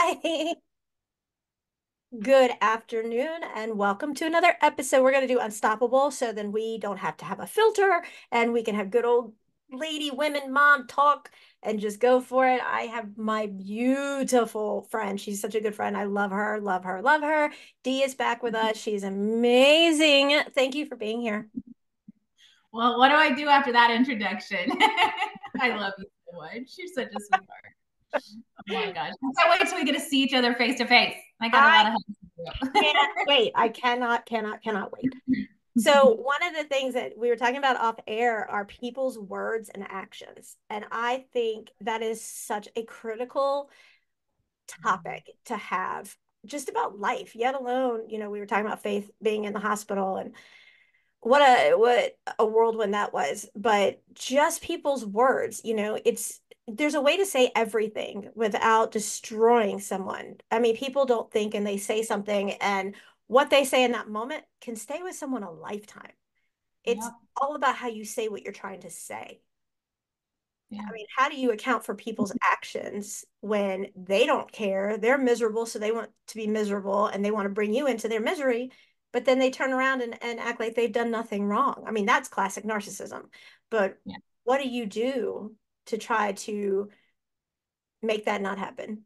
Hi, good afternoon, and welcome to another episode. We're going to do Unstoppable so then we don't have to have a filter and we can have good old lady, women, mom talk and just go for it. I have my beautiful friend. She's such a good friend. I love her, love her, love her. Dee is back with us. She's amazing. Thank you for being here. Well, what do I do after that introduction? I love you so much. You're such a sweetheart. Oh my gosh. I can't wait till we get to see each other face to face. I got a I lot of help to can't wait. I cannot wait. So, one of the things that we were talking about off air are people's words and actions. And I think that is such a critical topic to have just about life, yet alone, we were talking about Faith being in the hospital and what a whirlwind that was. But just people's words, there's a way to say everything without destroying someone. I mean, people don't think and they say something, and what they say in that moment can stay with someone a lifetime. It's Yep. all about how you say what you're trying to say. Yeah. I mean, how do you account for people's actions when they don't care? They're miserable, so they want to be miserable and they want to bring you into their misery, but then they turn around and act like they've done nothing wrong. I mean, that's classic narcissism. But Yeah. what do you do to try to make that not happen?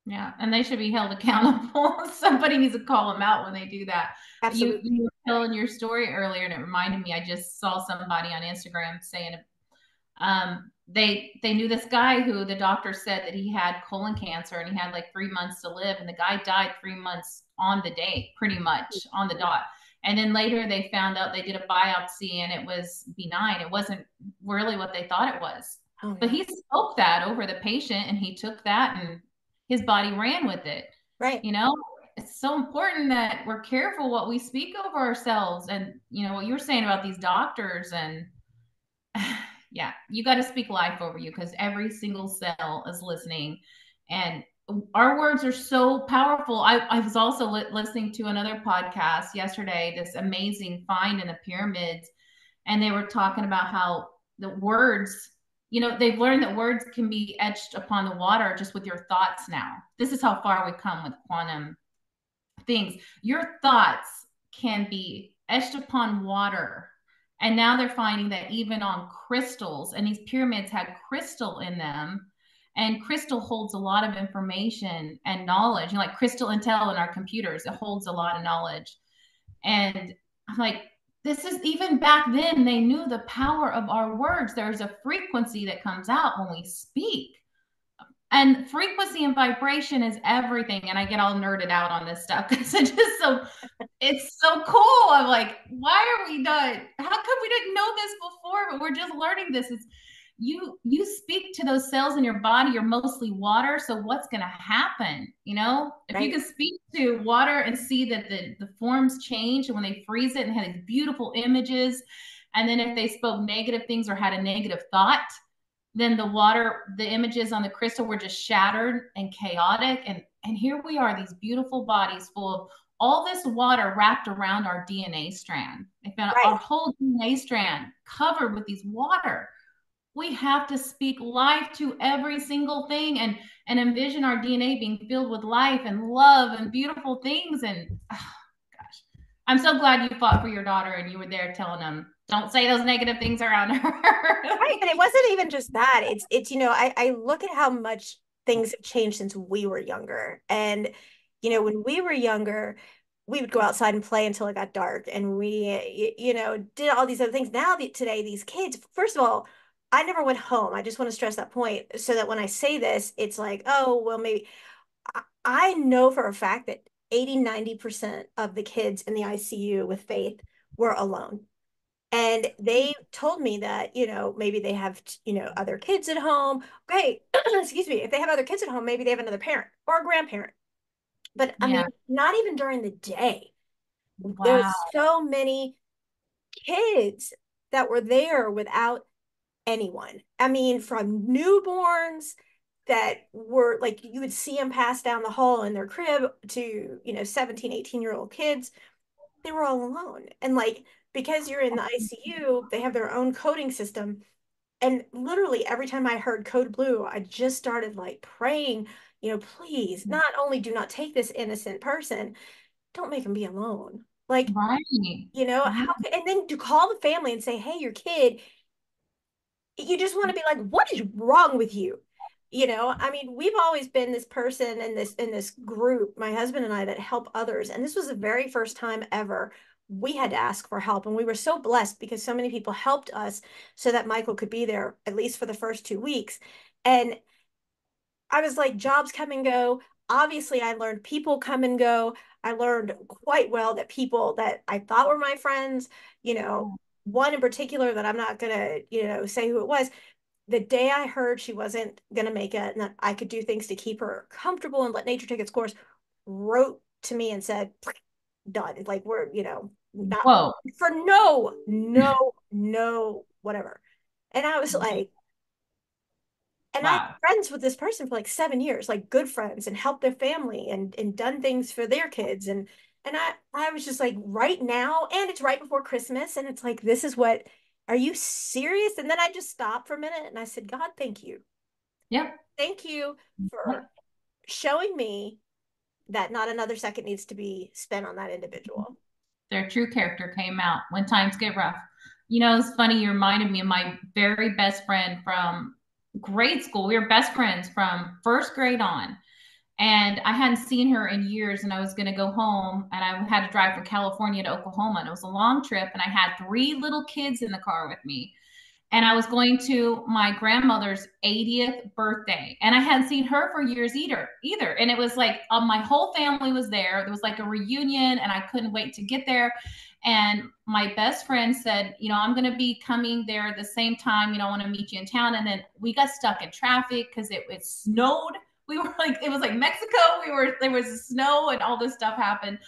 Yeah. And they should be held accountable. Somebody needs to call them out when they do that. Absolutely. You were telling your story earlier, and it reminded me, I just saw somebody on Instagram saying they knew this guy who the doctor said that he had colon cancer and he had like 3 months to live, and the guy died 3 months on the date, pretty much on the dot. And then later they found out, they did a biopsy and it was benign. It wasn't really what they thought it was. Oh But no. he spoke that over the patient, and he took that and his body ran with it. Right. You know, it's so important that we're careful what we speak over ourselves. And what you were saying about these doctors, and yeah, you got to speak life over you because every single cell is listening. And our words are so powerful. I was also listening to another podcast yesterday, this amazing find in the pyramids, and they were talking about how the words, they've learned that words can be etched upon the water just with your thoughts now. This is how far we've come with quantum things. Your thoughts can be etched upon water. And now they're finding that even on crystals, and these pyramids had crystal in them, and crystal holds a lot of information and knowledge. Like crystal intel in our computers, it holds a lot of knowledge. And I'm like, this is even back then, they knew the power of our words. There's a frequency that comes out when we speak, and frequency and vibration is everything. And I get all nerded out on this stuff because it's so cool. I'm like, why are we not, how come we didn't know this before, but we're just learning this? Is you speak to those cells in your body, you're mostly water, so what's going to happen? If you Right. can speak to water and see that the forms change, and when they freeze it and had these beautiful images, and then if they spoke negative things or had a negative thought, then the images on the crystal were just shattered and chaotic. And here we are, these beautiful bodies full of all this water wrapped around our DNA strand. They found our Right. whole DNA strand covered with these water. We have to speak life to every single thing, and envision our DNA being filled with life and love and beautiful things. And oh, gosh, I'm so glad you fought for your daughter and you were there telling them, don't say those negative things around her. Right. And it wasn't even just that. I look at how much things have changed since we were younger. And, when we were younger, we would go outside and play until it got dark. And did all these other things. Now, today, these kids, first of all, I never went home. I just want to stress that point so that when I say this, it's like, oh, well, maybe I know for a fact that 80-90% of the kids in the ICU with Faith were alone. And they told me that, maybe they have, other kids at home. Okay, excuse me. If they have other kids at home, maybe they have another parent or a grandparent. But I mean, Yeah. not even during the day. Wow. There's so many kids that were there without anyone. I mean, from newborns that were like, you would see them pass down the hall in their crib to, 17, 18-year-old kids. They were all alone. And like, because you're in the ICU, they have their own coding system. And literally every time I heard code blue, I just started like praying, please, not only do not take this innocent person, don't make him be alone. Like, Right. Right. and then to call the family and say, hey, your kid, you just want to be like, what is wrong with you? I mean, we've always been this person in this group, my husband and I, that help others. And this was the very first time ever we had to ask for help. And we were so blessed because so many people helped us so that Michael could be there at least for the first 2 weeks. And I was like, jobs come and go. Obviously, I learned people come and go. I learned quite well that people that I thought were my friends, you know, one in particular that I'm not gonna, say who it was. The day I heard she wasn't gonna make it and that I could do things to keep her comfortable and let nature take its course, wrote to me and said, done. Like we're, not Whoa. for no, no, no, whatever. And I was like, and I Wow. friends with this person for like 7 years, like good friends, and helped their family and done things for their kids. And I was just like, right now, and it's right before Christmas, and it's like, this is what, are you serious? And then I just stopped for a minute and I said, God, thank you. Yep. Thank you for Yep. showing me that not another second needs to be spent on that individual. Their true character came out when times get rough. It's funny. You reminded me of my very best friend from grade school. We were best friends from first grade on. And I hadn't seen her in years, and I was going to go home, and I had to drive from California to Oklahoma, and it was a long trip, and I had three little kids in the car with me, and I was going to my grandmother's 80th birthday, and I hadn't seen her for years either. And it was like my whole family was there. There was like a reunion, and I couldn't wait to get there. And my best friend said, I'm going to be coming there at the same time. I want to meet you in town. And then we got stuck in traffic because it snowed. We were like, it was like Mexico. There was snow and all this stuff happened.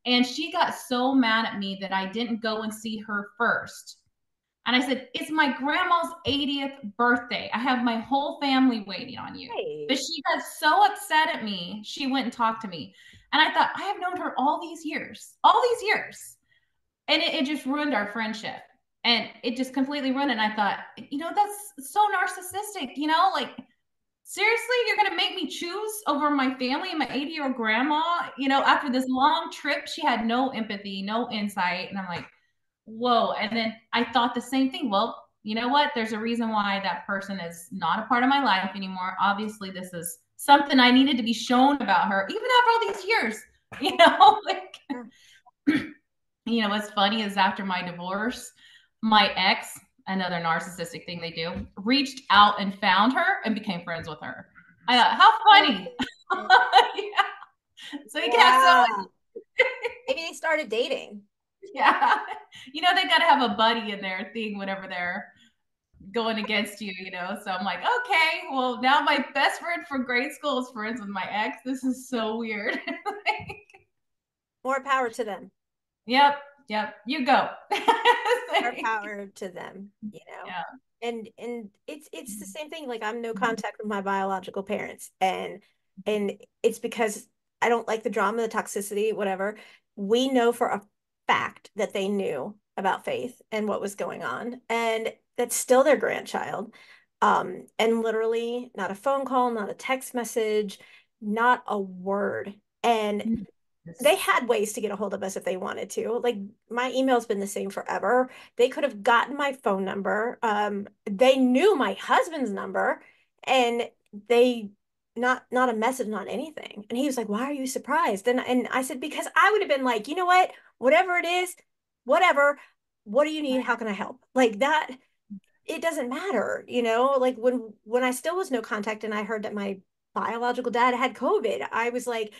And she got so mad at me that I didn't go and see her first. And I said, it's my grandma's 80th birthday. I have my whole family waiting on you. But Hey, she got so upset at me, she went and talked to me. And I thought, I have known her all these years, all these years. And it just ruined our friendship. And it just completely ruined it. And I thought, that's so narcissistic, like, seriously, you're going to make me choose over my family and my 80-year-old grandma? After this long trip, she had no empathy, no insight. And I'm like, whoa. And then I thought the same thing. Well, you know what? There's a reason why that person is not a part of my life anymore. Obviously, this is something I needed to be shown about her, even after all these years. Like, yeah. what's funny is after my divorce, my ex, another narcissistic thing they do, reached out and found her and became friends with her. I thought, how funny. Yeah. So you can have someone, Wow. Maybe they started dating. yeah. They got to have a buddy in their thing whenever they're going against you. So I'm like, okay, well, now my best friend from grade school is friends with my ex. This is so weird. More power to them. Yep, yep, you go. More power to them. Yeah. And it's the same thing. Like I'm no contact with my biological parents, and it's because I don't like the drama, the toxicity, whatever. We know for a fact that they knew about Faith and what was going on, and that's still their grandchild. And literally not a phone call, not a text message, not a word. And they had ways to get a hold of us if they wanted to. Like my email's been the same forever. They could have gotten my phone number. They knew my husband's number, and they not a message, not anything. And he was like, "Why are you surprised?" And I said, "Because I would have been like, you know what? Whatever it is, whatever. What do you need? How can I help?" Like that. It doesn't matter. Like when I still was no contact, and I heard that my biological dad had COVID, I was like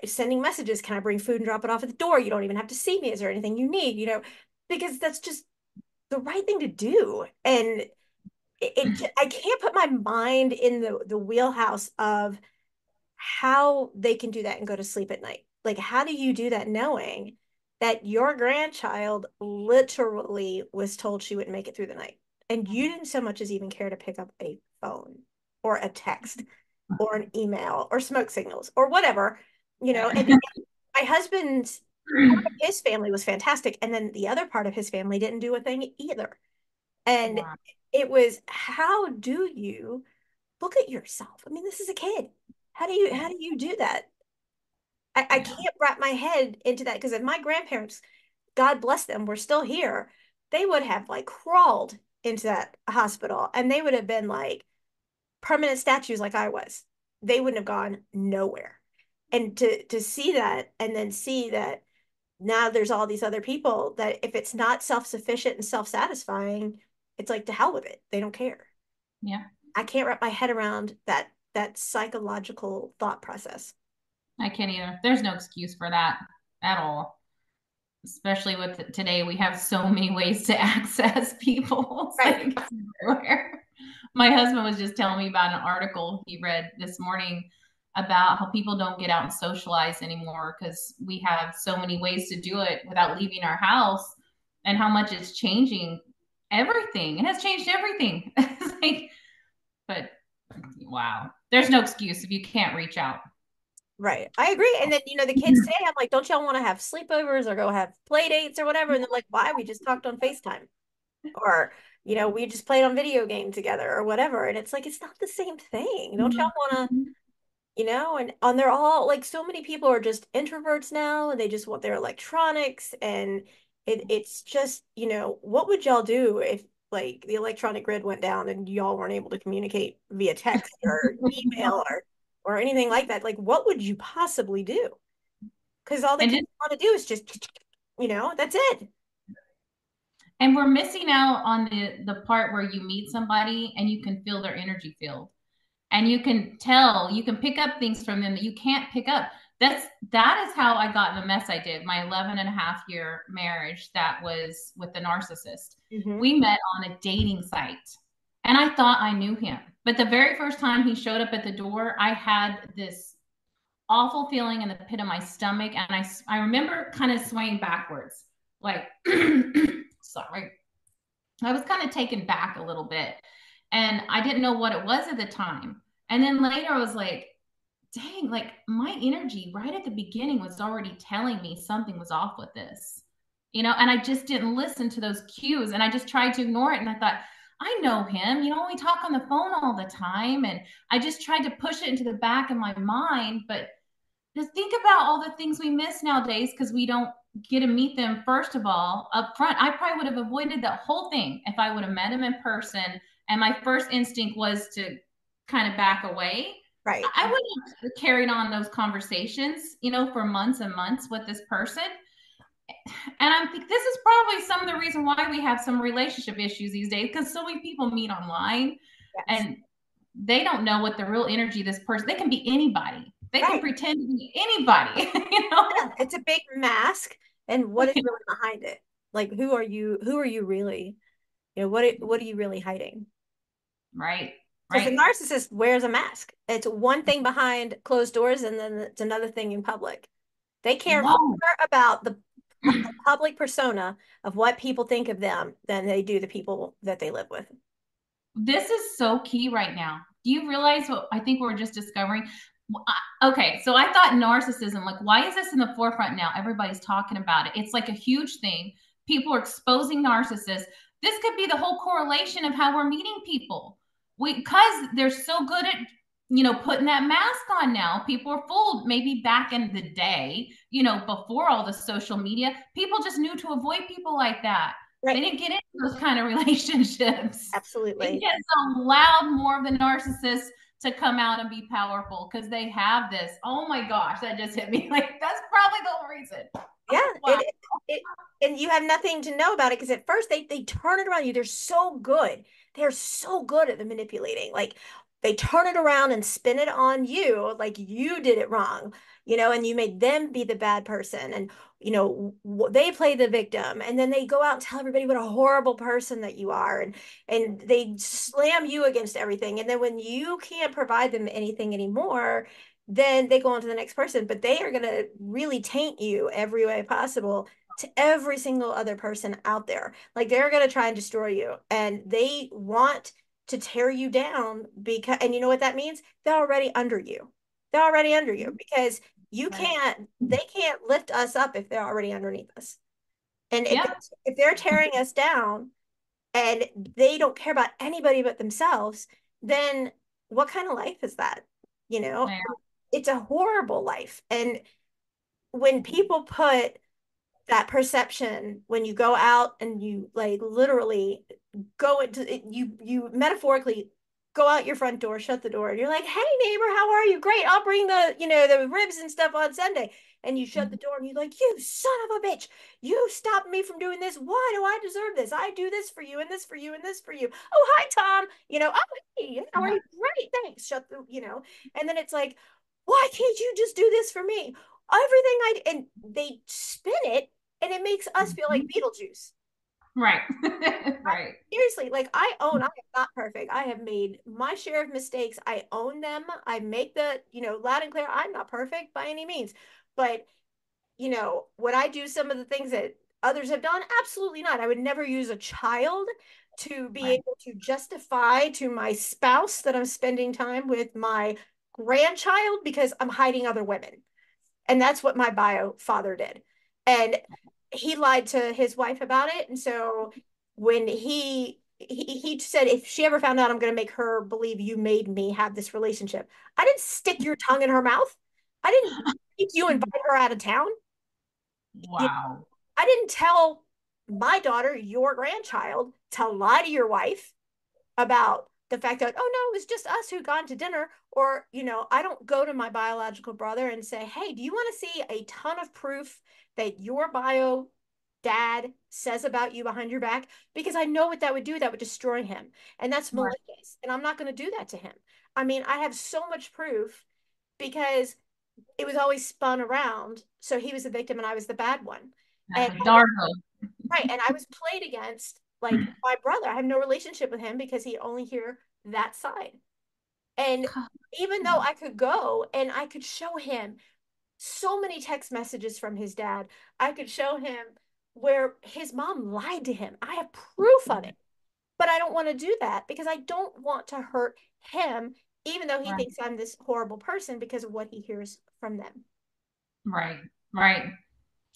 sending messages, can I bring food and drop it off at the door? You don't even have to see me. Is there anything you need? Because that's just the right thing to do. And I can't put my mind in the wheelhouse of how they can do that and go to sleep at night. Like, how do you do that knowing that your grandchild literally was told she wouldn't make it through the night? And you didn't so much as even care to pick up a phone or a text or an email or smoke signals or whatever. And my husband's part of his family was fantastic. And then the other part of his family didn't do a thing either. And Wow. it was, how do you look at yourself? I mean, this is a kid. How do you do that? I Yeah. can't wrap my head into that because if my grandparents, God bless them, were still here, they would have like crawled into that hospital and they would have been like permanent statues like I was. They wouldn't have gone nowhere. And to see that and then see that now there's all these other people that if it's not self-sufficient and self-satisfying, it's like to hell with it. They don't care. Yeah. I can't wrap my head around that psychological thought process. I can't either. There's no excuse for that at all. Especially with today, we have so many ways to access people. It's Right. like it's everywhere. My husband was just telling me about an article he read this morning about how people don't get out and socialize anymore because we have so many ways to do it without leaving our house, and how much it's changing everything. It has changed everything. It's like, but wow, there's no excuse if you can't reach out. Right. I agree. And then, the kids today, I'm like, don't y'all want to have sleepovers or go have play dates or whatever? And they're like, why? We just talked on FaceTime. Or, we just played on video game together or whatever. And it's like, it's not the same thing. Don't y'all want to, and they're all like so many people are just introverts now and they just want their electronics and it's just, what would y'all do if like the electronic grid went down and y'all weren't able to communicate via text or email or anything like that? Like what would you possibly do? Because all the And kids just want to do is just, that's it. and we're missing out on the part where you meet somebody and you can feel their energy field, and you can tell, you can pick up things from them that you can't pick up. That is how I got in the mess I did, my 11 and a half year marriage that was with the narcissist. Mm-hmm. We met on a dating site and I thought I knew him, but the very first time he showed up at the door, I had this awful feeling in the pit of my stomach, and I remember kind of swaying backwards, like sorry, I was kind of taken back a little bit, and I didn't know what it was at the time. And then later I was like, dang, like my energy right at the beginning was already telling me something was off with this, and I just didn't listen to those cues, and I just tried to ignore it. And I thought, I know him, we talk on the phone all the time. And I just tried to push it into the back of my mind. But to think about all the things we miss nowadays because we don't get to meet them first of all up front. I probably would have avoided that whole thing if I would have met him in person, and my first instinct was to kind of back away. Right. I wouldn't have carried on those conversations, for months and months with this person. And I think this is probably some of the reason why we have some relationship issues these days, because so many people meet online Yes. and they don't know what the real energy of this person. They can be anybody. They can Right. pretend to be anybody. you know. Yeah, it's a big mask, and what is really behind it? Like, who are you? Who are you really? What are you really hiding? Right. Because the Right. narcissist wears a mask. It's one thing behind closed doors, and then it's another thing in public. They care Whoa. more about the public persona of what people think of them than they do the people that they live with. This is so key right now. Do you realize what I think we're just discovering? Okay, so I thought narcissism, like, why is this in the forefront now? Everybody's talking about it. It's like a huge thing. People are exposing narcissists. This could be the whole correlation of how we're meeting people. Because they're so good at, putting that mask on now. People are fooled. Maybe back in the day, before all the social media, people just knew to avoid people like that. They Right. didn't get into those kind of relationships. It Absolutely. gets allowed more of the narcissists to come out and be powerful because they have this. Oh my gosh, that just hit me. Like, that's probably the whole reason. Yeah, Wow. it and you have nothing to know about it because at first they turn it around you. They're so good. They're so good at the manipulating. Like they turn it around and spin it on you like you did it wrong, and you made them be the bad person and they play the victim and then they go out and tell everybody what a horrible person that you are and they slam you against everything. And then when you can't provide them anything anymore, then they go on to the next person, but they are going to really taint you every way possible to every single other person out there. Like they're going to try and destroy you and they want to tear you down because, and you know what that means? They're already under you. They're already under you because Right. they can't lift us up if they're already underneath us. And Yep. if they're tearing us down and they don't care about anybody but themselves, then what kind of life is that? You know? Yeah. it's a horrible life. And when people put that perception, when you go out and you like literally go into it, you metaphorically go out your front door, shut the door, and you're like, "Hey neighbor, how are you? Great, I'll bring the ribs and stuff on Sunday." And you shut the door and you're like, "You son of a bitch, you stopped me from doing this. Why do I deserve this? I do this for you and this for you and this for you. Oh, hi Tom, oh, hey, how are Yeah. you? Great, thanks." And then it's like, "Why can't you just do this for me?" Everything and they spin it, and it makes us feel like Beetlejuice. Right. I, Right. seriously, like I am not perfect. I have made my share of mistakes. I own them. I make loud and clear. I'm not perfect by any means. But, would I do some of the things that others have done? Absolutely not. I would never use a child to be Right. able to justify to my spouse that I'm spending time with my grandchild because I'm hiding other women. And that's what my bio father did. And he lied to his wife about it. And so when he said, if she ever found out, I'm going to make her believe you made me have this relationship. I didn't stick your tongue in her mouth. I didn't make you invite her out of town. You Wow. I didn't tell my daughter, your grandchild, to lie to your wife about the fact that, oh no, it was just us who gone to dinner. Or, I don't go to my biological brother and say, hey, do you want to see a ton of proof that your bio dad says about you behind your back? Because I know what that would do. That would destroy him. And that's Right. malicious. And I'm not going to do that to him. I mean, I have so much proof because it was always spun around. So he was the victim and I was the bad one. And Exactly. I was Dargo. right. And I was played against like my brother. I have no relationship with him because he only hear that side. And even though I could go and I could show him so many text messages from his dad, I could show him where his mom lied to him. I have proof of it. But I don't want to do that because I don't want to hurt him, even though he Right. thinks I'm this horrible person because of what he hears from them. Right. Right.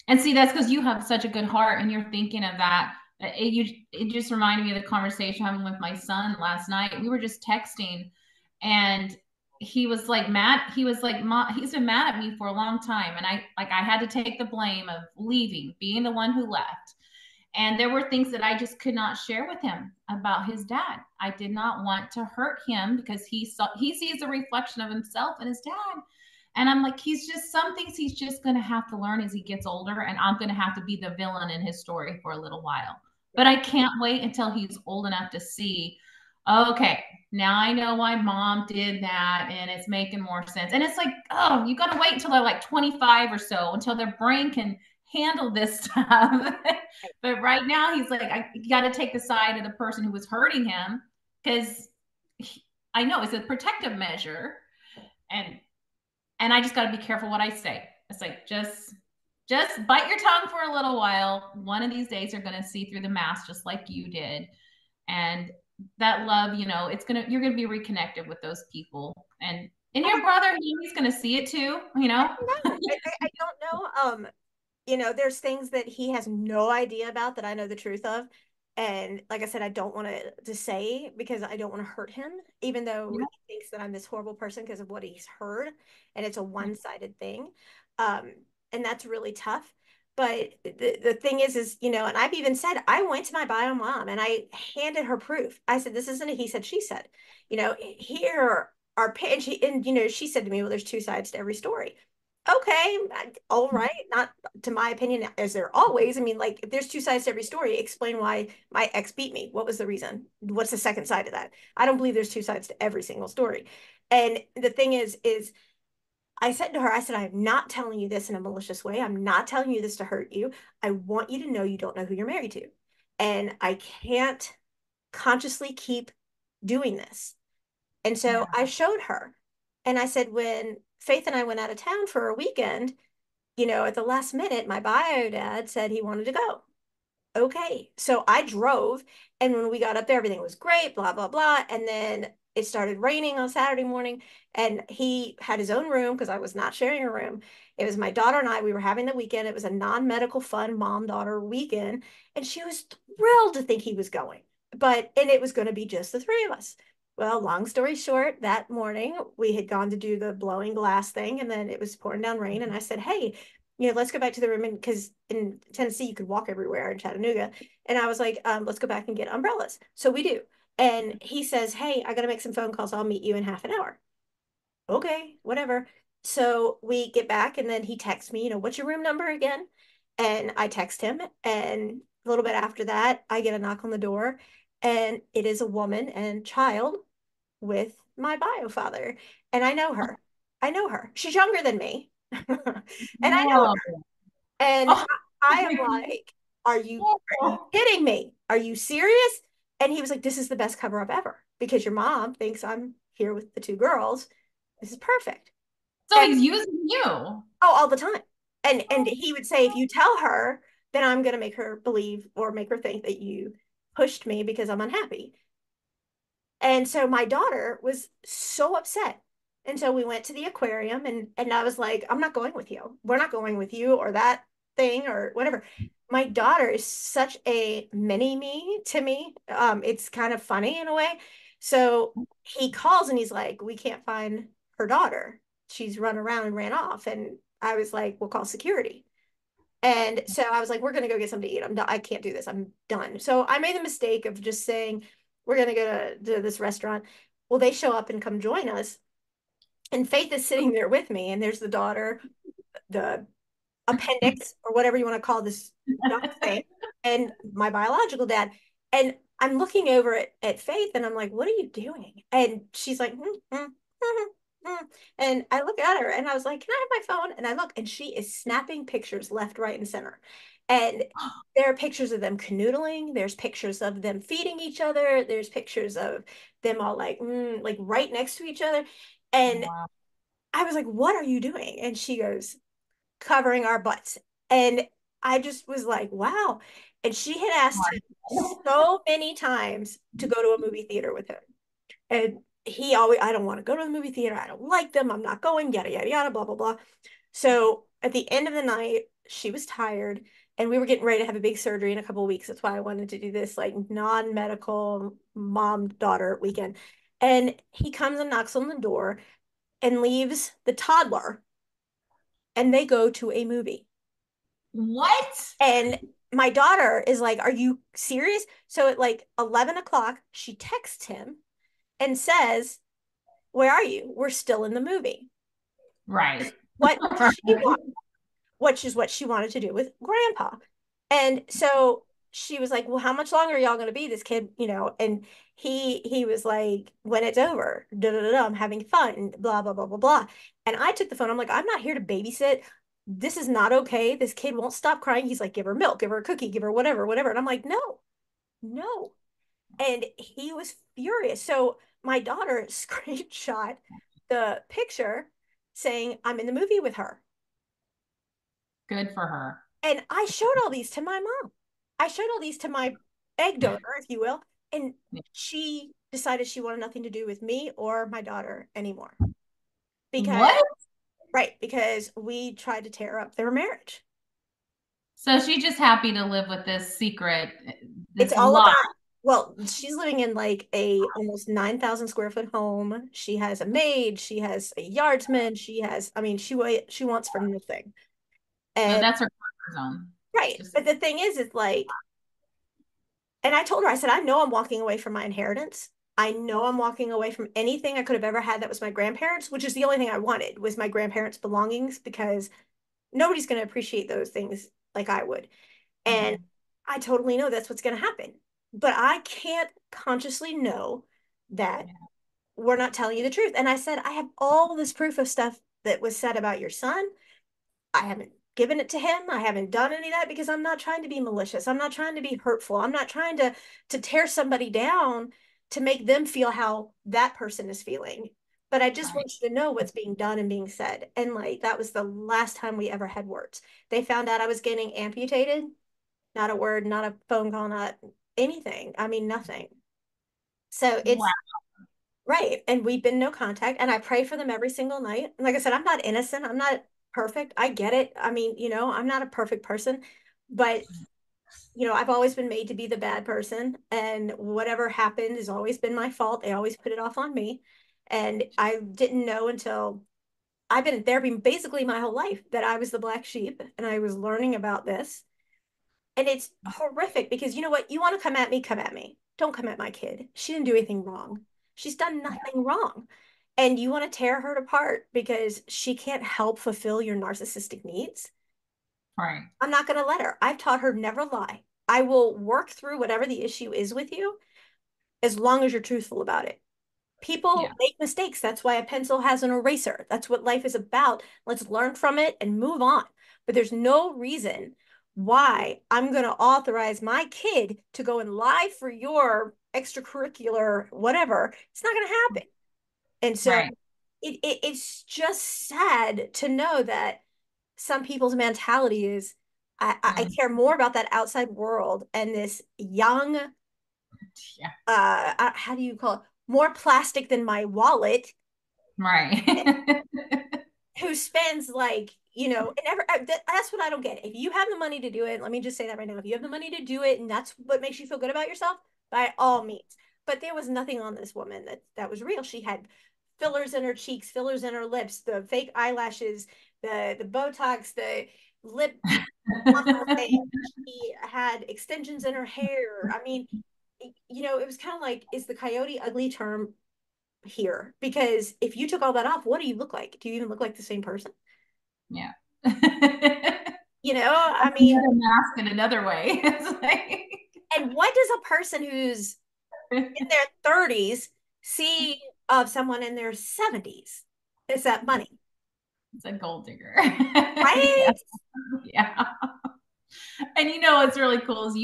And see, that's because you have such a good heart and you're thinking of that. It just reminded me of the conversation I'm having with my son last night. We were just texting and he was like mad. He was like, Mom, he's been mad at me for a long time. And I had to take the blame of leaving, being the one who left. And there were things that I just could not share with him about his dad. I did not want to hurt him because he sees the reflection of himself and his dad. And I'm like, he's just some things he's just going to have to learn as he gets older. And I'm going to have to be the villain in his story for a little while. But Yeah. I can't wait until he's old enough to see, okay, now I know why mom did that and it's making more sense. And it's like, oh, you got to wait until they're like 25 or so until their brain can handle this stuff. But right now, he's like, I got to take the side of the person who was hurting him because I know it's a protective measure. And and I just got to be careful what I say. It's like just bite your tongue for a little while. One of these days you're going to see through the mask just like you did. And that love, you're going to be reconnected with those people. And your brother, he's going to see it too. No, I don't know. There's things that he has no idea about that I know the truth of. And like I said, I don't want to say because I don't want to hurt him, even though Yeah. he thinks that I'm this horrible person because of what he's heard. And it's a one-sided thing. Um, and that's really tough. But the thing is, and I've even said, I went to my bio mom and I handed her proof. I said, this isn't a he said, she said, here are, she said to me, well, there's two sides to every story. Okay, all right. Not to my opinion, as there always. I mean, like, if there's two sides to every story, explain why my ex beat me. What was the reason? What's the second side of that? I don't believe there's two sides to every single story. And the thing is I said to her, I said, I'm not telling you this in a malicious way. I'm not telling you this to hurt you. I want you to know you don't know who you're married to. And I can't consciously keep doing this. And so Yeah. I showed her. And I said, when Faith and I went out of town for a weekend, at the last minute, my bio dad said he wanted to go. Okay. So I drove, and when we got up there, everything was great, blah, blah, blah. And then it started raining on Saturday morning, and he had his own room because I was not sharing a room. It was my daughter and I. We were having the weekend. It was a non-medical fun mom-daughter weekend, and she was thrilled to think he was going. And it was going to be just the three of us. Well, long story short, that morning we had gone to do the blowing glass thing, and then it was pouring down rain. And I said, "Hey, let's go back to the room." And because in Tennessee, you could walk everywhere in Chattanooga. And I was like, let's go back and get umbrellas. So we do. And he says, "Hey, I got to make some phone calls. I'll meet you in half an hour." Okay, whatever. So we get back, and then he texts me, what's your room number again? And I text him. And a little bit after that, I get a knock on the door, and it is a woman and child with my bio father. And I know her. I know her. She's younger than me. And I know Whoa. her. And Oh, I am like, are you kidding me? Are you serious? And he was like, this is the best cover up ever because your mom thinks I'm here with the two girls. This is perfect. so And he's using you. oh, all the time. And he would say, if you tell her, then I'm gonna make her believe or make her think that you pushed me because I'm unhappy. And so my daughter was so upset. And so we went to the aquarium, and I was like, I'm not going with you. We're not going with you or that thing or whatever. My daughter is such a mini me to me. It's kind of funny in a way. So he calls and he's like, we can't find her daughter. She's run around and ran off. And I was like, we'll call security. And so I was like, we're going to go get something to eat. I'm done. I can't do this. I'm done. So I made the mistake of just saying, we're going to go to this restaurant. Well, they show up and come join us. And Faith is sitting there with me. And there's the daughter, the appendix, or whatever you want to call this duck thing, and my biological dad. And I'm looking over at Faith and I'm like, what are you doing? And she's like, and I look at her and I was like, can I have my phone? And I look and she is snapping pictures left, right, and center. And there are pictures of them canoodling. There's pictures of them feeding each other. There's pictures of them all like right next to each other. And Wow. I was like, what are you doing? And she goes, covering our butts. And I just was like, wow. And she had asked him so many times to go to a movie theater with him. And he always, I don't want to go to the movie theater. I don't like them. I'm not going, yada, yada, yada, blah, blah, blah. So at the end of the night, she was tired and we were getting ready to have a big surgery in a couple of weeks. That's why I wanted to do this like non-medical mom daughter weekend. And he comes and knocks on the door and leaves the toddler and they go to a movie. What? And my daughter is like, are you serious? So at like 11 o'clock, she texts him and says, where are you? We're still in the movie. Right. What she wants, which is what she wanted to do with grandpa. And so she was like, well, how much longer are y'all going to be this kid, and he was like, when it's over, da, da, da, da, I'm having fun, blah, blah, blah, blah, blah. And I took the phone. I'm like, I'm not here to babysit. This is not okay. This kid won't stop crying. He's like, give her milk, give her a cookie, give her whatever, whatever. And I'm like, no, no. And he was furious. So my daughter screenshot the picture saying, I'm in the movie with her. Good for her. And I showed all these to my mom. I showed all these to my egg donor, if you will. And she decided she wanted nothing to do with me or my daughter anymore. Because, What? right, because we tried to tear up their marriage. So she's just happy to live with this secret, It's this all lie. about, well, she's living in like a almost 9,000 square foot home. She has a maid, she has a yardsman, she has, I mean, she wants for nothing. So And that's her comfort zone. right. Just But the thing is, it's like, and I told her, I said, I know I'm walking away from my inheritance. I know I'm walking away from anything I could have ever had that was my grandparents, which is the only thing I wanted was my grandparents' belongings because nobody's going to appreciate those things like I would. And mhm. I totally know that's what's going to happen. But I can't consciously know that Yeah. we're not telling you the truth. And I said, I have all this proof of stuff that was said about your son. I haven't given it to him. I haven't done any of that because I'm not trying to be malicious. I'm not trying to be hurtful. I'm not trying to tear somebody down to make them feel how that person is feeling. But I just Right. want you to know what's being done and being said. And like that was the last time we ever had words. They found out I was getting amputated. Not a word, not a phone call, not anything. I mean, nothing. So Wow. it's right. And we've been no contact. And I pray for them every single night. And like I said, I'm not innocent. I'm not perfect. I get it. I mean, I'm not a perfect person, but I've always been made to be the bad person, and whatever happened has always been my fault. They always put it off on me. And I didn't know until I've been in therapy basically my whole life that I was the black sheep, and I was learning about this. And it's horrific because you know what? You want to come at me, come at me. Don't come at my kid. She didn't do anything wrong. She's done nothing wrong. And you want to tear her apart because she can't help fulfill your narcissistic needs. Right. I'm not going to let her. I've taught her never lie. I will work through whatever the issue is with you as long as you're truthful about it. People Yeah. make mistakes. That's why a pencil has an eraser. That's what life is about. Let's learn from it and move on. But there's no reason why I'm going to authorize my kid to go and lie for your extracurricular whatever. It's not going to happen. And so Right. it's just sad to know that some people's mentality is I Mm. care more about that outside world and this young Yeah. how do you call it, more plastic than my wallet, Right. who spends like and that's what I don't get. If you have the money to do it, let me just say that right now, if you have the money to do it and that's what makes you feel good about yourself, by all means. But there was nothing on this woman that was real. She had fillers in her cheeks, fillers in her lips, the fake eyelashes, the Botox, the lip muscle thing. She had extensions in her hair. I mean, it was kind of like, is the coyote ugly term here? Because if you took all that off, what do you look like? Do you even look like the same person? Yeah. I mean, Another mask in another way. It's like, and what does a person who's in their 30s see of someone in their 70s? It's that money, it's a gold digger. Yeah. right? Yeah. And what's really cool is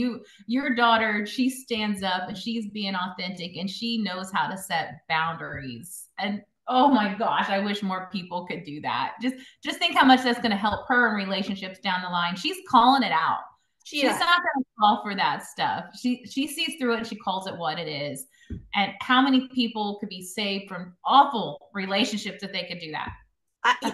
your daughter, she stands up and she's being authentic and she knows how to set boundaries. And oh my gosh, I wish more people could do that. Just think how much that's going to help her in relationships down the line. She's calling it out. She She's does. not going to fall for that stuff. She sees through it and she calls it what it is. And how many people could be saved from awful relationships if they could do that?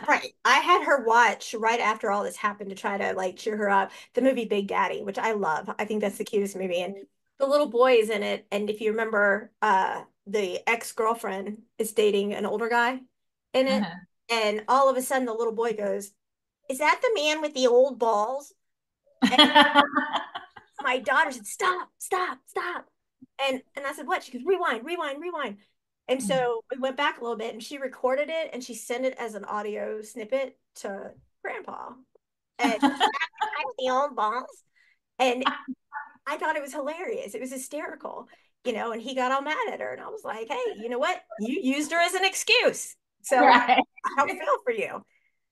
Right. I had her watch right after all this happened to try to like cheer her up the movie Big Daddy, which I love. I think that's the cutest movie. And the little boy is in it. And if you remember, the ex-girlfriend is dating an older guy in it. Uh-huh. And all of a sudden the little boy goes, "Is that the man with the old balls?" And my daughter said, "Stop, stop, stop." And I said, "What?" She goes, "Rewind, rewind, rewind." And so we went back a little bit and she recorded it and she sent it as an audio snippet to grandpa. And I the old balls. And I thought it was hilarious. It was hysterical, and he got all mad at her. And I was like, "Hey, you know what? You used her as an excuse. So Right. I don't feel for you."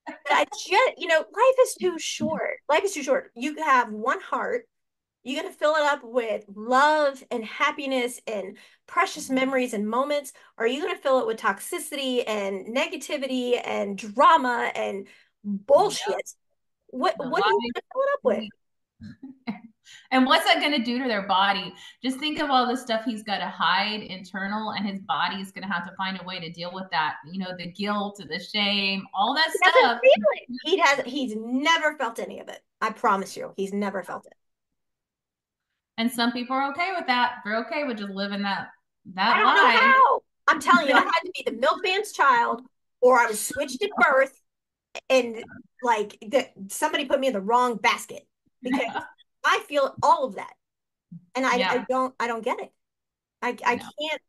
But I just, life is too short. Life is too short. You have one heart. You got to fill it up with love and happiness and precious memories and moments. Or are you going to fill it with toxicity and negativity and drama and Yep. bullshit? What The what are you lies. going to fill it up with? And what's that going to do to their body? Just think of all the stuff he's got to hide internal, and his body's going to have to find a way to deal with that. The guilt, the shame, all that He doesn't stuff. feel it. He's never felt any of it. I promise you, he's never felt it. And some people are okay with that. They're okay with just living that I that don't know lie. how. I'm telling you, I had to be the milkman's child, or I was switched at birth, and like somebody put me in the wrong basket because I feel all of that, and Yeah, I don't get it. I I know. can't.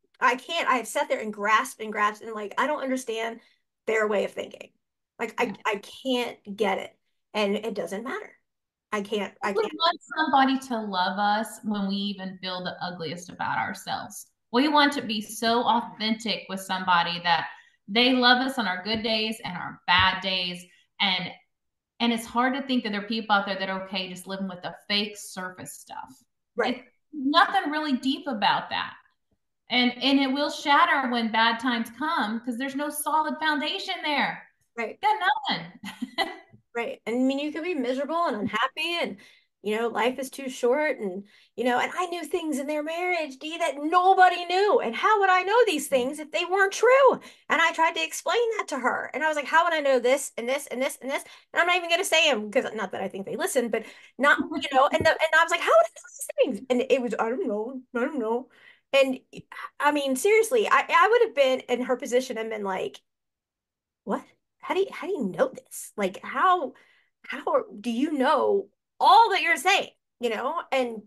I've sat there and grasped, and like I don't understand their way of thinking. Like Yeah. I can't get it, and it doesn't matter. I We can't. want somebody to love us when we even feel the ugliest about ourselves. We want to be so authentic with somebody that they love us on our good days and our bad days. And and it's hard to think that there are people out there that are okay just living with the fake surface stuff. Right, It's nothing really deep about that. And it will shatter when bad times come because there's no solid foundation there. right, Got nothing. right. And I mean, you could be miserable and unhappy, and life is too short. And I knew things in their marriage, Dee, that nobody knew. And how would I know these things if they weren't true? And I tried to explain that to her. And I was like, how would I know this and this and this and this? And I'm not even going to say them because not that I think they listen, but not, and I was like, how would I know these things? And it was, I don't know. I don't know. And I mean, seriously, I would have been in her position and been like, what? How do you know this? Like how do you know all that you're saying? And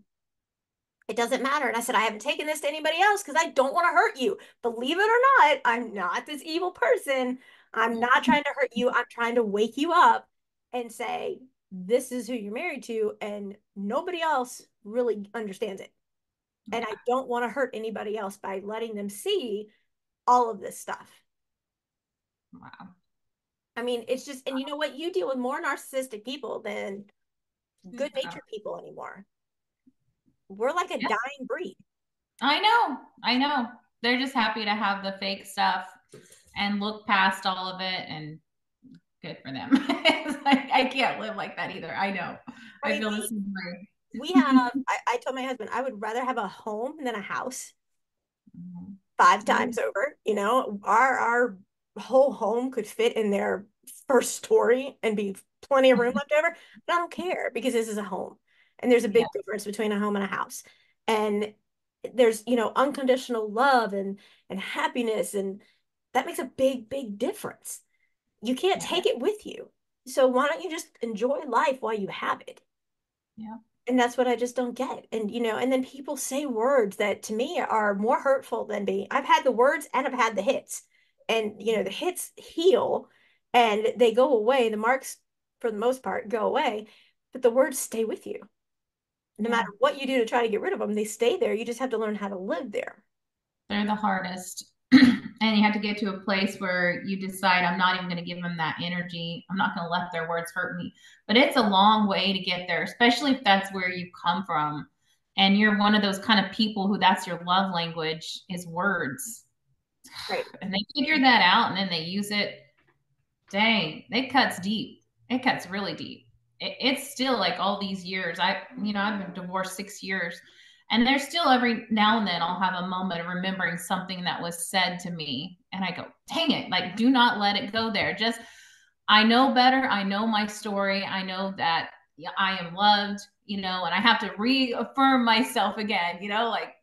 it doesn't matter. And I said, I haven't taken this to anybody else because I don't want to hurt you. Believe it or not, I'm not this evil person. I'm not trying to hurt you. I'm trying to wake you up and say, this is who you're married to, and nobody else really understands it. And I don't want to hurt anybody else by letting them see all of this stuff. Wow. I mean, it's just, and you know what? You deal with more narcissistic people than good Yeah. natured people anymore. We're like a Yeah. dying breed. I know. I know. They're just happy to have the fake stuff and look past all of it, and good for them. It's like, I can't live like that either. I know. I I mean, feel the we same we way. have, I told my husband I would rather have a home than a house Mhm. 5 times over. Our whole home could fit in their first story and be plenty of room left over. But I don't care because this is a home. And there's a Yeah. big difference between a home and a house. And there's, unconditional love and happiness, and that makes a big, big difference. You can't Yeah. take it with you. So why don't you just enjoy life while you have it? Yeah. And that's what I just don't get. And then people say words that to me are more hurtful than being. I've had the words and I've had the hits. And, the hits heal and they go away. The marks, for the most part, go away, but the words stay with you. No Yeah. matter what you do to try to get rid of them, they stay there. You just have to learn how to live there. They're the hardest. And you have to get to a place where you decide, I'm not even going to give them that energy. I'm not going to let their words hurt me. But it's a long way to get there, especially if that's where you come from. And you're one of those kind of people who that's your love language is words. Right. And they figure that out and then they use it. Dang, it cuts deep. It cuts really deep. It's still like all these years. I've been divorced 6 years, and there's still every now and then I'll have a moment of remembering something that was said to me, and I go, dang it, like do not let it go there. Just I know better. I know my story. I know that I am loved, and I have to reaffirm myself again, like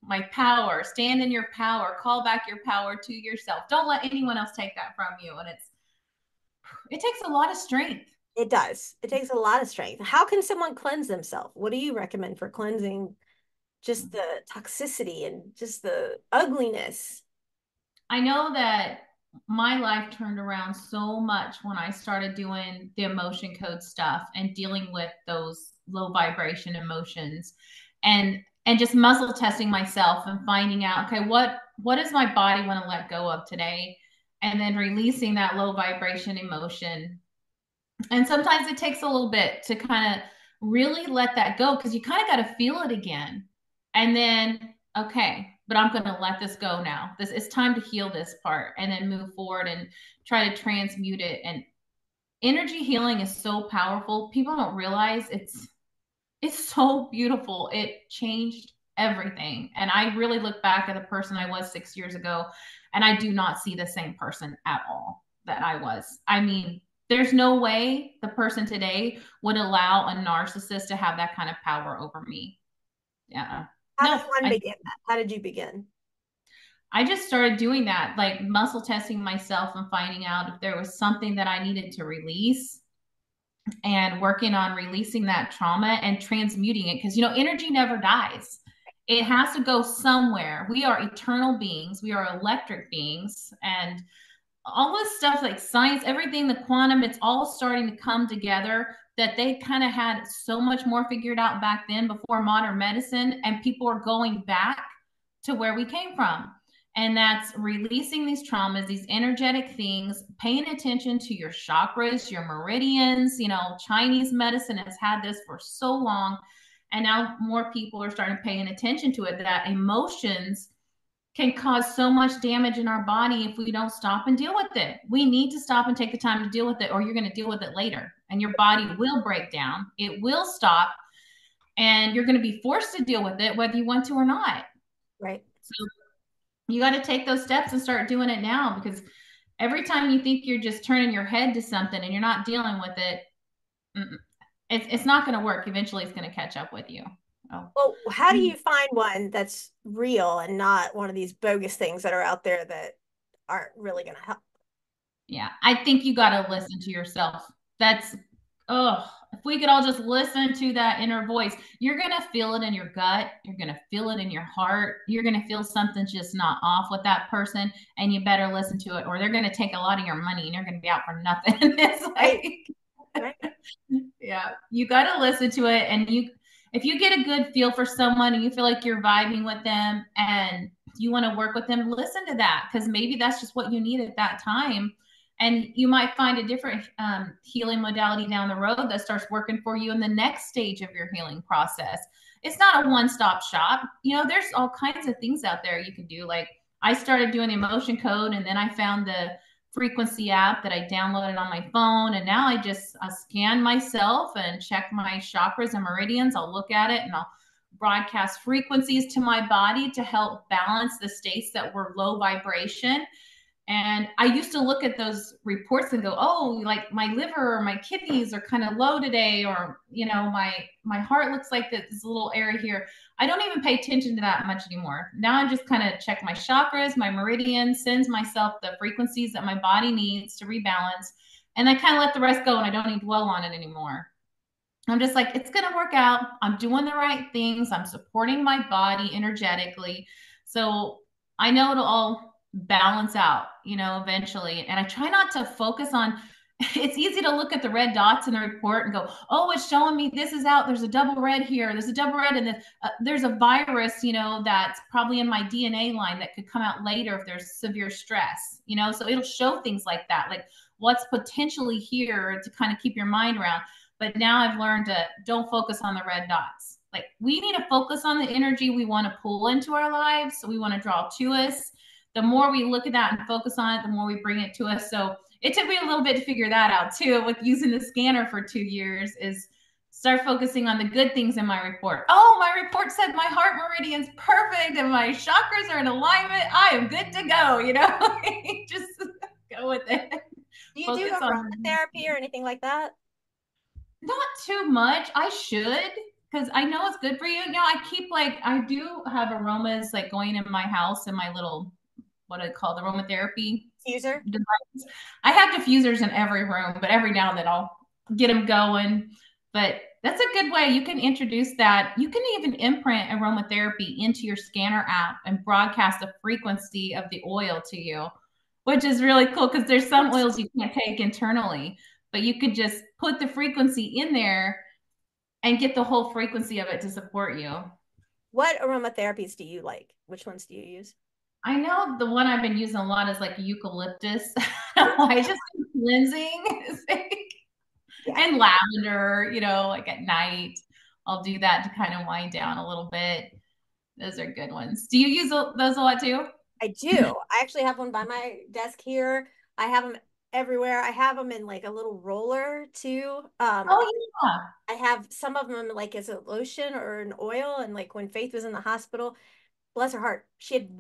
my power, stand in your power, call back your power to yourself. Don't let anyone else take that from you. And it takes a lot of strength. It does. It takes a lot of strength. How can someone cleanse themselves? What do you recommend for cleansing just the toxicity and just the ugliness? I know that my life turned around so much when I started doing the emotion code stuff and dealing with those low vibration emotions and just muscle testing myself and finding out, okay, what does my body want to let go of today? And then releasing that low vibration emotion. And sometimes it takes a little bit to kind of really let that go because you kind of got to feel it again. And then, okay, but I'm going to let this go now. This it's time to heal this part and then move forward and try to transmute it. And energy healing is so powerful. People don't realize it's so beautiful. It changed everything. And I really look back at the person I was 6 years ago, and I do not see the same person at all that I was. I mean, there's no way the person today would allow a narcissist to have that kind of power over me. Yeah. How No, does one begin that? How did you begin? I just started doing that, like muscle testing myself and finding out if there was something that I needed to release and working on releasing that trauma and transmuting it because energy never dies. It has to go somewhere. We are eternal beings, we are electric beings, and all this stuff like science, everything, the quantum, it's all starting to come together that they kind of had so much more figured out back then before modern medicine, and people are going back to where we came from. And that's releasing these traumas, these energetic things, paying attention to your chakras, your meridians. Chinese medicine has had this for so long. And now more people are starting paying attention to it, that emotions can cause so much damage in our body if we don't stop and deal with it. We need to stop and take the time to deal with it, or you're going to deal with it later. And your body will break down. It will stop. and you're going to be forced to deal with it whether you want to or not. Right. So you got to take those steps and start doing it now, because every time you think you're just turning your head to something and you're not dealing with it, it's not going to work. Eventually, it's going to catch up with you. Oh. Well, how do you find one that's real and not one of these bogus things that are out there that aren't really going to help? Yeah, I think you got to listen to yourself. That's, oh, if we could all just listen to that inner voice, you're going to feel it in your gut. You're going to feel it in your heart. You're going to feel something's just not off with that person, and you better listen to it, or they're going to take a lot of your money and you're going to be out for nothing. It's Right. like, Right. yeah, you got to listen to it. And if you get a good feel for someone and you feel like you're vibing with them and you want to work with them, listen to that, because maybe that's just what you need at that time. And you might find a different healing modality down the road that starts working for you in the next stage of your healing process. It's not a one-stop shop. There's all kinds of things out there you can do. Like, I started doing the emotion code, and then I found the frequency app that I downloaded on my phone. And now I scan myself and check my chakras and meridians. I'll look at it and I'll broadcast frequencies to my body to help balance the states that were low vibration. And I used to look at those reports and go, oh, like my liver or my kidneys are kind of low today, or my heart looks like this little area here. I don't even pay attention to that much anymore. Now I just kind of check my chakras, my meridians, sends myself the frequencies that my body needs to rebalance, and I kind of let the rest go, and I don't need to dwell on it anymore. I'm just like, it's going to work out. I'm doing the right things. I'm supporting my body energetically. So I know it'll all balance out, eventually. And I try not to focus on, it's easy to look at the red dots in the report and go, oh, it's showing me this is out. There's a double red here. There's a double red. And then there's a virus, that's probably in my DNA line that could come out later if there's severe stress, so it'll show things like that, like what's potentially here to kind of keep your mind around. But now I've learned to don't focus on the red dots. Like, we need to focus on the energy we want to pull into our lives. So we want to draw to us. The more we look at that and focus on it, the more we bring it to us. So it took me a little bit to figure that out too, with using the scanner for 2 years, is start focusing on the good things in my report. Oh, my report said my heart meridian's perfect and my chakras are in alignment. I am good to go, just go with it. Do you do Focus on aromatherapy or anything like that? not too much. I should, because I know it's good for you. I keep, like, I do have aromas like going in my house in my little, what I call the aromatherapy User? device. I have diffusers in every room, but every now and then I'll get them going. But that's a good way. You can introduce that. You can even imprint aromatherapy into your scanner app and broadcast the frequency of the oil to you, which is really cool, because there's some oils you can't take internally, but you could just put the frequency in there and get the whole frequency of it to support you. What aromatherapies do you like? Which ones do you use? I know the one I've been using a lot is like eucalyptus. I just cleansing. Yeah, And lavender, like at night. I'll do that to kind of wind down a little bit. Those are good ones. Do you use those a lot too? I do. I actually have one by my desk here. I have them everywhere. I have them in like a little roller too. Oh, yeah. I have some of them like as a lotion or an oil. And like when Faith was in the hospital, bless her heart, she had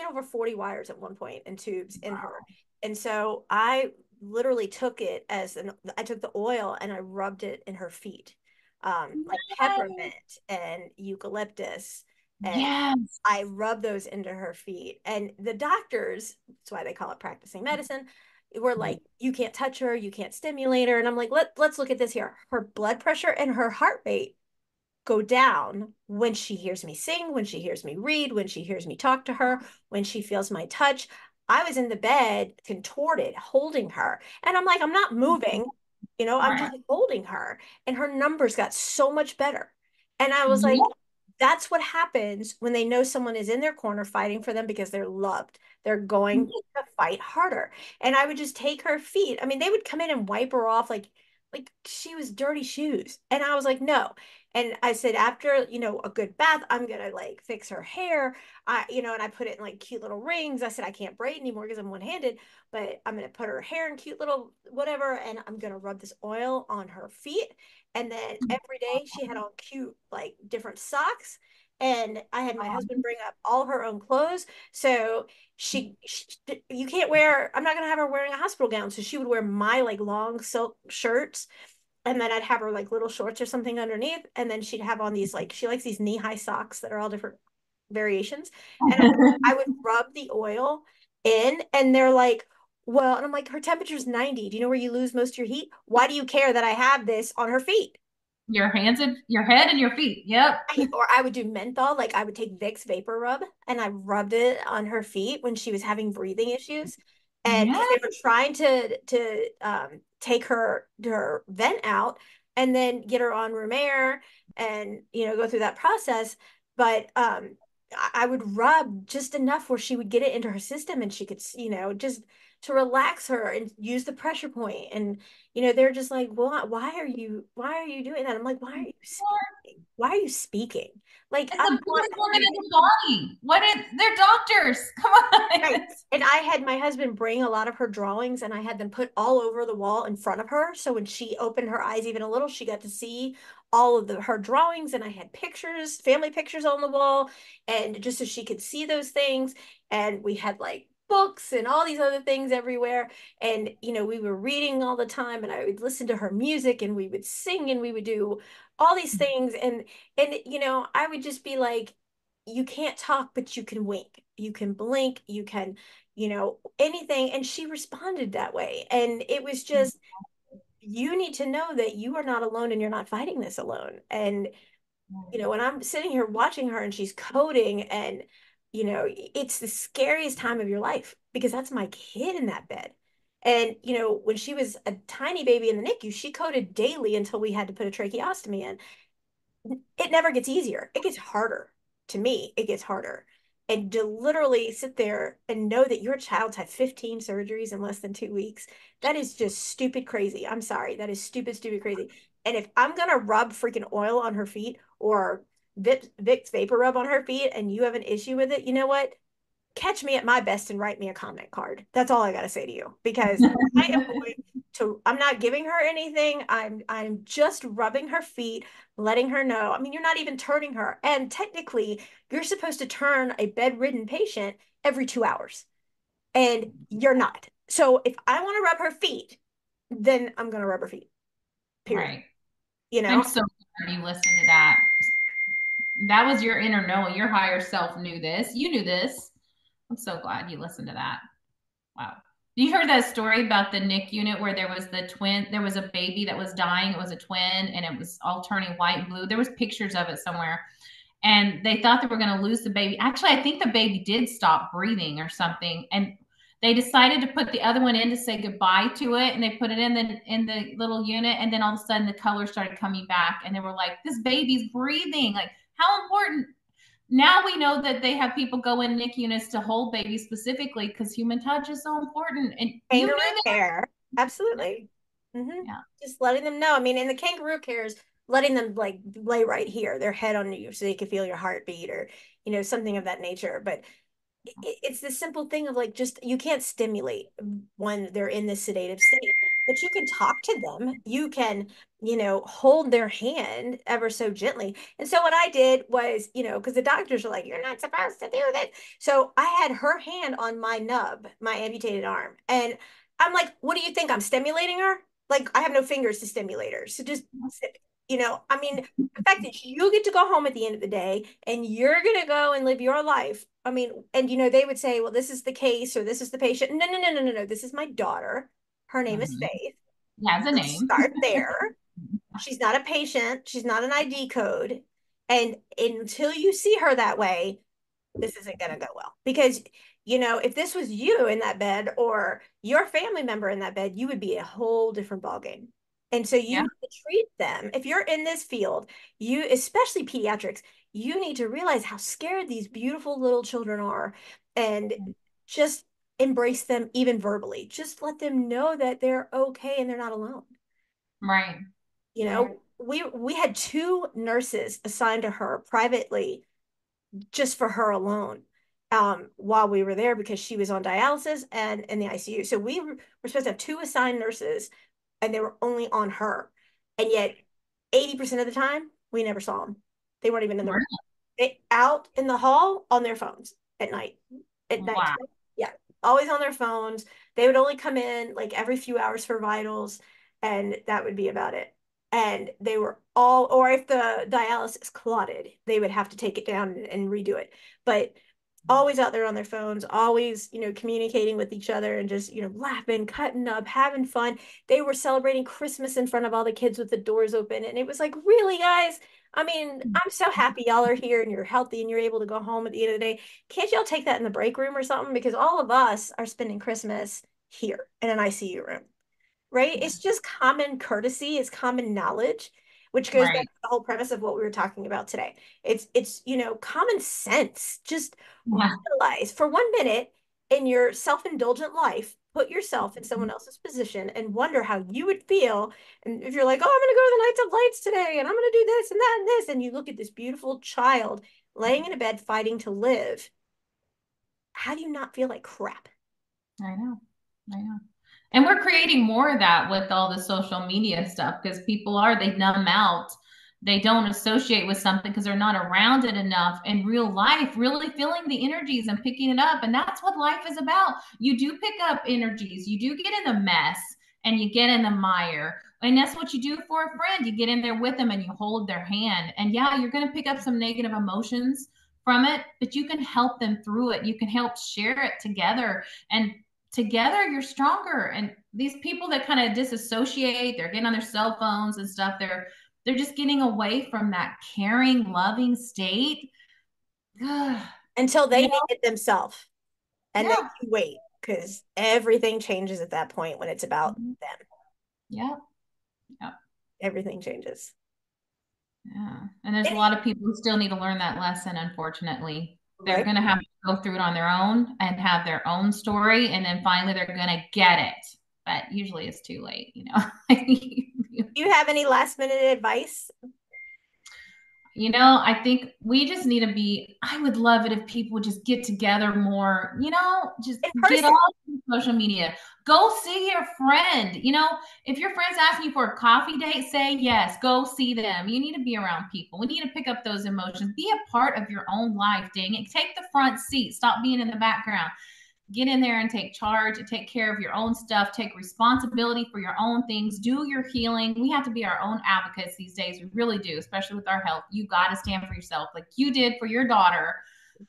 over 40 wires at one point and tubes in her. And so I literally took it I took the oil and I rubbed it in her feet. Like Nice. peppermint and eucalyptus. And Yes. I rubbed those into her feet. And the doctors, that's why they call it practicing medicine, were like, you can't touch her, you can't stimulate her. And I'm like, let's look at this here. Her blood pressure and her heart rate go down when she hears me sing, when she hears me read, when she hears me talk to her, when she feels my touch. I was in the bed, contorted, holding her. And I'm like, I'm not moving, I'm Right. just holding her. And her numbers got so much better. And I was like, Yeah. that's what happens when they know someone is in their corner fighting for them because they're loved. They're going to fight harder. And I would just take her feet. I mean, they would come in and wipe her off like like she was dirty shoes. And I was like, no. And I said, after, a good bath, I'm gonna like fix her hair. And I put it in like cute little rings. I said, I can't braid anymore because I'm one-handed, but I'm gonna put her hair in cute little whatever, and I'm gonna rub this oil on her feet. And then every day she had on cute, like different socks. And I had my husband bring up all her own clothes. So she you can't wear, I'm not gonna have her wearing a hospital gown, so she would wear my like long silk shirts, and then I'd have her like little shorts or something underneath, and then she'd have on these, like, she likes these knee-high socks that are all different variations, and I would rub the oil in, and they're like, well, and I'm like, her temperature's 90. Do you know where you lose most of your heat? Why do you care that I have this on her feet? Your hands and your head and your feet. Yep. Or I would do menthol, like I would take Vicks Vapor Rub and I rubbed it on her feet when she was having breathing issues. And Yeah. because they were trying to take her vent out and then get her on room air and go through that process. But I would rub just enough where she would get it into her system and she could, just to relax her and use the pressure point. And they're just like, well, why are you doing that? I'm like, why are you speaking? Why are you speaking? Like, It's I the want biggest organ her to in the body. What is they're doctors. Come right. on. And I had my husband bring a lot of her drawings and I had them put all over the wall in front of her. So when she opened her eyes even a little, she got to see all of her drawings. And I had pictures, family pictures on the wall, and just so she could see those things. And we had like books and all these other things everywhere. And, we were reading all the time, and I would listen to her music and we would sing and we would do all these things. And I would just be like, you can't talk, but you can wink, you can blink, you can, anything. And she responded that way. And it was just, you need to know that you are not alone and you're not fighting this alone. And, when I'm sitting here watching her and she's coding, and, it's the scariest time of your life because that's my kid in that bed. And, when she was a tiny baby in the NICU, she coded daily until we had to put a tracheostomy in. It never gets easier. It gets harder. To me, it gets harder. And to literally sit there and know that your child's had 15 surgeries in less than 2 weeks, that is just stupid crazy. I'm sorry. That is stupid, stupid crazy. And if I'm gonna rub freaking oil on her feet or Vicks Vapor Rub on her feet and you have an issue with it, you know what? Catch me at my best and write me a comment card. That's all I got to say to you, because I am going I'm not giving her anything. I'm just rubbing her feet, letting her know. I mean, you're not even turning her. And technically, you're supposed to turn a bedridden patient every 2 hours, and you're not. So if I want to rub her feet, then I'm going to rub her feet, period. Right. You I'm know, so glad you listened to that. That was your inner knowing. Your higher self knew this. You knew this. I'm so glad you listened to that. Wow. You heard that story about the NIC unit where there was the twin, there was a baby that was dying. It was a twin and it was all turning white and blue. There was pictures of it somewhere. And they thought they were going to lose the baby. Actually, I think the baby did stop breathing or something. And they decided to put the other one in to say goodbye to it. And they put it in the little unit. And then all of a sudden the color started coming back. And they were like, this baby's breathing. Like, how important. Now we know that they have people go in NIC units to hold babies specifically because human touch is so important. And you kangaroo knew that. care. Absolutely. Hmm. Yeah. Just letting them know. I mean, in the kangaroo cares, letting them like lay right here, their head on you so they can feel your heartbeat, or, something of that nature. But it's the simple thing of like, just, you can't stimulate when they're in this sedative state, but you can talk to them. You can, hold their hand ever so gently. And so what I did was, because the doctors are like, you're not supposed to do this. So I had her hand on my nub, my amputated arm. And I'm like, what do you think? I'm stimulating her? Like, I have no fingers to stimulate her. So just, I mean, the fact that you get to go home at the end of the day and you're going to go and live your life. I mean, and they would say, well, this is the case or this is the patient. No, no, no, no, no, no. This is my daughter. Her name is Mm-hmm. Faith. It has a Let's name. start there. She's not a patient. She's not an ID code. And until you see her that way, this isn't going to go well. Because, if this was you in that bed or your family member in that bed, you would be a whole different ballgame. And so you Yeah. need to treat them. If you're in this field, especially pediatrics, you need to realize how scared these beautiful little children are, and just embrace them even verbally. Just let them know that they're okay and they're not alone. Right. You Right. know, we had two nurses assigned to her privately just for her alone while we were there because she was on dialysis and in the ICU. So were supposed to have two assigned nurses and they were only on her. And yet 80% of the time, we never saw them. They weren't even in the room. Right. They out in the hall on their phones at night. At night. Wow. Yeah. Always on their phones. They would only come in like every few hours for vitals, and that would be about it. And they were all, or if the dialysis clotted, they would have to take it down and redo it. But always out there on their phones, always, communicating with each other and just, laughing, cutting up, having fun. They were celebrating Christmas in front of all the kids with the doors open. And it was like, really, guys? I mean, I'm so happy y'all are here and you're healthy and you're able to go home at the end of the day. Can't y'all take that in the break room or something? Because all of us are spending Christmas here in an ICU room, right? Yeah. It's just common courtesy, it's common knowledge, which goes back Right. to the whole premise of what we were talking about today. It's common sense. Just Yeah. realize for 1 minute in your self-indulgent life, put yourself in someone else's position and wonder how you would feel. And if you're like, oh, I'm gonna go to the Nights of Lights today, and I'm gonna do this and that and this, and you look at this beautiful child laying in a bed fighting to live, how do you not feel like crap? I know. I know. And we're creating more of that with all the social media stuff because they numb out. They don't associate with something because they're not around it enough in real life, really feeling the energies and picking it up. And that's what life is about. You do pick up energies, you do get in the mess and you get in the mire. And that's what you do for a friend. You get in there with them and you hold their hand. And yeah, you're going to pick up some negative emotions from it, but you can help them through it. You can help share it together. And together you're stronger. And these people that kind of disassociate, they're getting on their cell phones and stuff, they're just getting away from that caring, loving state. you Until they need know it themselves. And then yeah. you wait because everything changes at that point when it's about Mhm. them. Yeah. Yeah. Everything changes. Yeah. And there's a It, lot of people who still need to learn that lesson, unfortunately. They're right? going to have to go through it on their own and have their own story. And then finally they're going to get it. But usually it's too late, you know? Do you have any last minute advice I think we just need to I would love it if people would just get together more, just in get person? off social media. Go see your friend. If your friend's asking you for a coffee date, say yes, go see them. You need to be around people. We need to pick up those emotions. Be a part of your own life, dang it. Take the front seat. Stop being in the background. Get in there and take charge and take care of your own stuff, take responsibility for your own things, do your healing. We have to be our own advocates these days. We really do, especially with our health. You got to stand for yourself like you did for your daughter.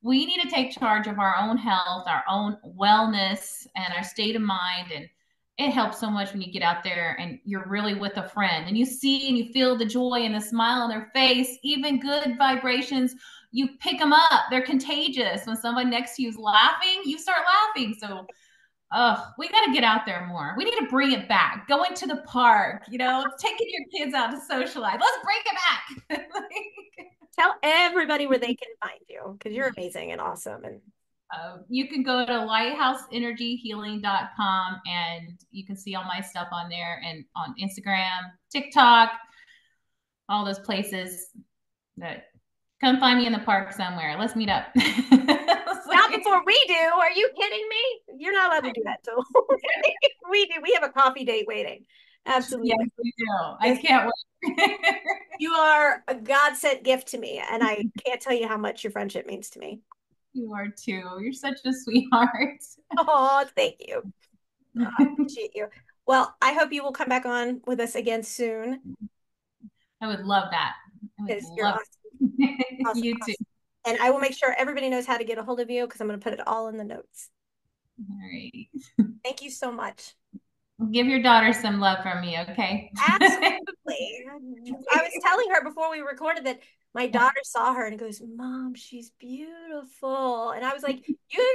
We need to take charge of our own health, our own wellness, and our state of mind. And it helps so much when you get out there and you're really with a friend and you see and you feel the joy and the smile on their face, even good vibrations. You pick them up. They're contagious. When somebody next to you is laughing, you start laughing. So, we got to get out there more. We need to bring it back. Going to the park, taking your kids out to socialize. Let's bring it back. Tell everybody where they can find you because you're amazing and awesome. And You can go to lighthouseenergyhealing.com and you can see all my stuff on there and on Instagram, TikTok, all those places that come find me in the park somewhere. Let's meet up. not before we do. Are you kidding me? You're not allowed to do that. So we do. We have a coffee date waiting. Yes, Absolutely. we do. I Yes, can't wait. you are a God sent gift to me, and I can't tell you how much your friendship means to me. You are too. You're such a sweetheart. Oh, thank you. I appreciate you. Well, I hope you will come back on with us again soon I would love that. I would because you're love awesome. it. Awesome. You too. Awesome. And I will make sure everybody knows how to get a hold of you because I'm going to put it all in the notes. All right. Thank you so much. Give your daughter some love from me, okay? Absolutely. I was telling her before we recorded that my daughter saw her and goes, Mom, she's beautiful. And I was like,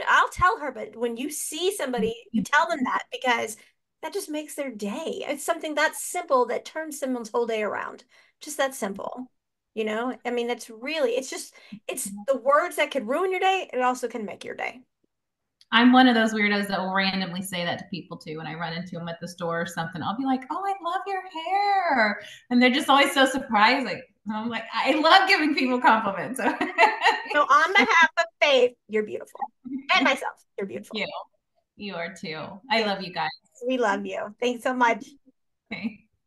I'll tell her, but when you see somebody, you tell them that because that just makes their day. It's something that simple that turns someone's whole day around. Just that simple. I mean, it's the words that could ruin your day. It also can make your day. I'm one of those weirdos that will randomly say that to people too when I run into them at the store or something. I'll be like, "Oh, I love your hair," and they're just always so surprised. Like, I'm like, I love giving people compliments. So on behalf of Faith, you're beautiful. And myself, you're beautiful. you, you are too. I Thank love you guys. you. We love you. Thanks so much. Okay.